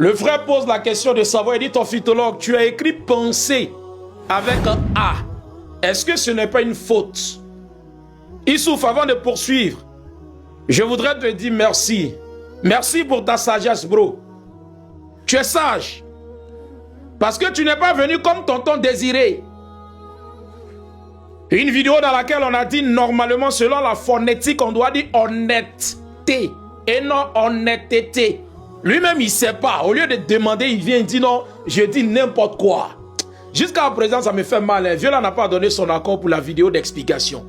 Le frère pose la question de savoir, il dit, ton phytologue, tu as écrit penser avec un A. Est-ce que ce n'est pas une faute? Issouf, avant de poursuivre, je voudrais te dire merci. Merci pour ta sagesse, bro. Tu es sage. Parce que tu n'es pas venu comme tonton Désiré. Une vidéo dans laquelle on a dit normalement, selon la phonétique, on doit dire honnêteté et non honnêteté. Lui-même, il ne sait pas. Au lieu de demander, il vient, il dit non, je dis n'importe quoi. Jusqu'à présent, ça me fait mal. Viola n'a pas donné son accord pour la vidéo d'explication.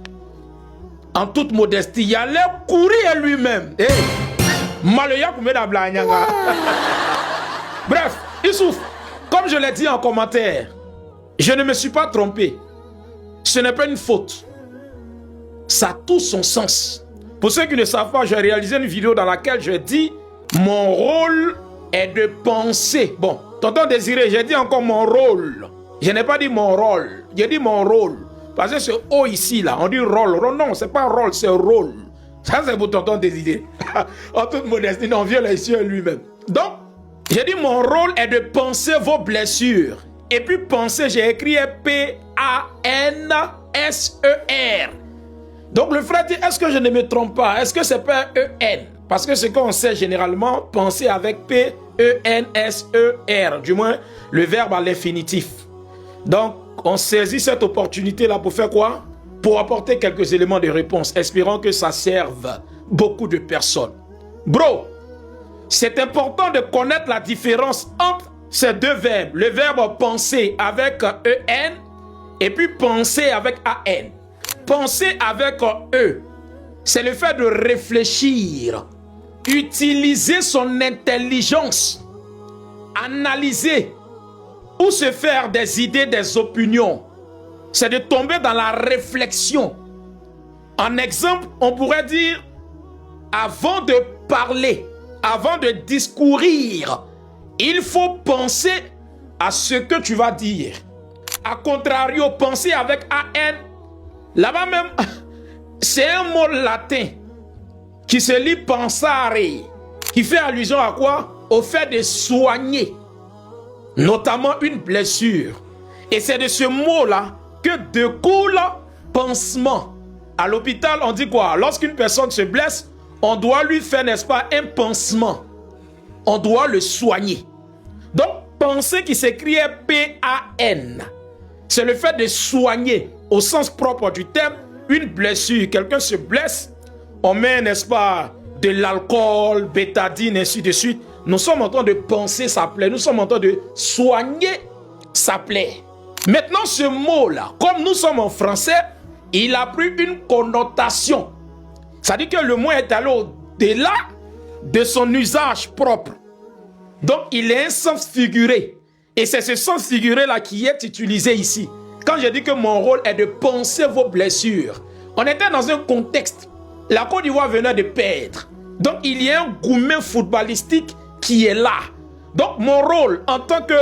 En toute modestie, il allait courir lui-même. Hey. Bref, Issouf, comme je l'ai dit en commentaire, je ne me suis pas trompé. Ce n'est pas une faute. Ça a tout son sens. Pour ceux qui ne savent pas, j'ai réalisé une vidéo dans laquelle je dis mon rôle est de penser. Bon, tonton Désiré, j'ai dit encore mon rôle. Je n'ai pas dit mon rôle. J'ai dit mon rôle. Parce que ce O ici, là, on dit rôle. Non, c'est pas rôle, c'est rôle. Ça, c'est pour tonton Désiré. En toute modestie, non, vieux ici lui-même. Donc, j'ai dit mon rôle est de penser vos blessures. Et puis penser, j'ai écrit P-A-N-S-E-R. Donc le frère dit, est-ce que je ne me trompe pas? Est-ce que c'est pas E-N? Parce que c'est qu'on sait généralement, penser avec P-E-N-S-E-R. Du moins, le verbe à l'infinitif. Donc, on saisit cette opportunité-là pour faire quoi? Pour apporter quelques éléments de réponse, espérant que ça serve beaucoup de personnes. Bro, c'est important de connaître la différence entre ces deux verbes. Le verbe penser avec E-N et puis penser avec A-N. Penser avec E, c'est le fait de réfléchir, utiliser son intelligence, analyser ou se faire des idées, des opinions. C'est de tomber dans la réflexion. En exemple, on pourrait dire, avant de parler, avant de discourir, il faut penser à ce que tu vas dire. A contrario, penser avec A-N, là-bas même, c'est un mot latin qui se lit pensare, qui fait allusion à quoi? Au fait de soigner, notamment une blessure. Et c'est de ce mot-là que découle pansement. À l'hôpital, on dit quoi? Lorsqu'une personne se blesse, on doit lui faire, n'est-ce pas, un pansement. On doit le soigner. Donc, penser qui s'écrit P-A-N, c'est le fait de soigner, au sens propre du terme, une blessure. Quelqu'un se blesse, on met, n'est-ce pas, de l'alcool, bétadine, ainsi de suite. Nous sommes en train de penser sa plaie. Nous sommes en train de soigner sa plaie. Maintenant, ce mot-là, comme nous sommes en français, il a pris une connotation. Ça dit que le mot est allé au-delà de son usage propre. Donc, il est un sens figuré. Et c'est ce sens figuré-là qui est utilisé ici. Quand je dis que mon rôle est de penser vos blessures, on était dans un contexte. La Côte d'Ivoire venait de perdre. Donc, il y a un gourmet footballistique qui est là. Donc, mon rôle en tant que,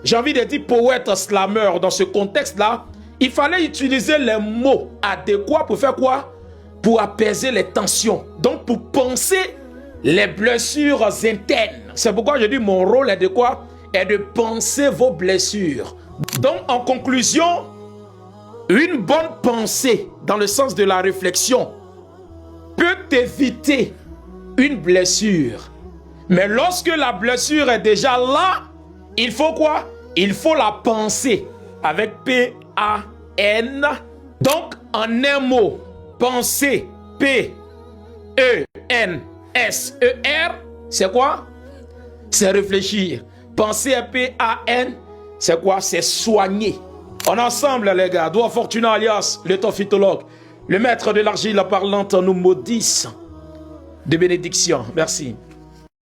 j'ai envie de dire, poète slammer dans ce contexte-là, il fallait utiliser les mots adéquats pour faire quoi? Pour apaiser les tensions. Donc, pour penser les blessures internes. C'est pourquoi je dis mon rôle est de quoi? Est de penser vos blessures. Donc, en conclusion, une bonne pensée dans le sens de la réflexion peut éviter une blessure. Mais lorsque la blessure est déjà là, il faut quoi? Il faut la penser avec P-A-N. Donc, en un mot, penser, P-E-N-S-E-R, c'est quoi? C'est réfléchir. Penser à P-A-N, c'est quoi? C'est soigner. On est ensemble, les gars. Doua Fortuna alias, le tophytologue, le maître de l'argile parlante nous maudisse de bénédiction. Merci.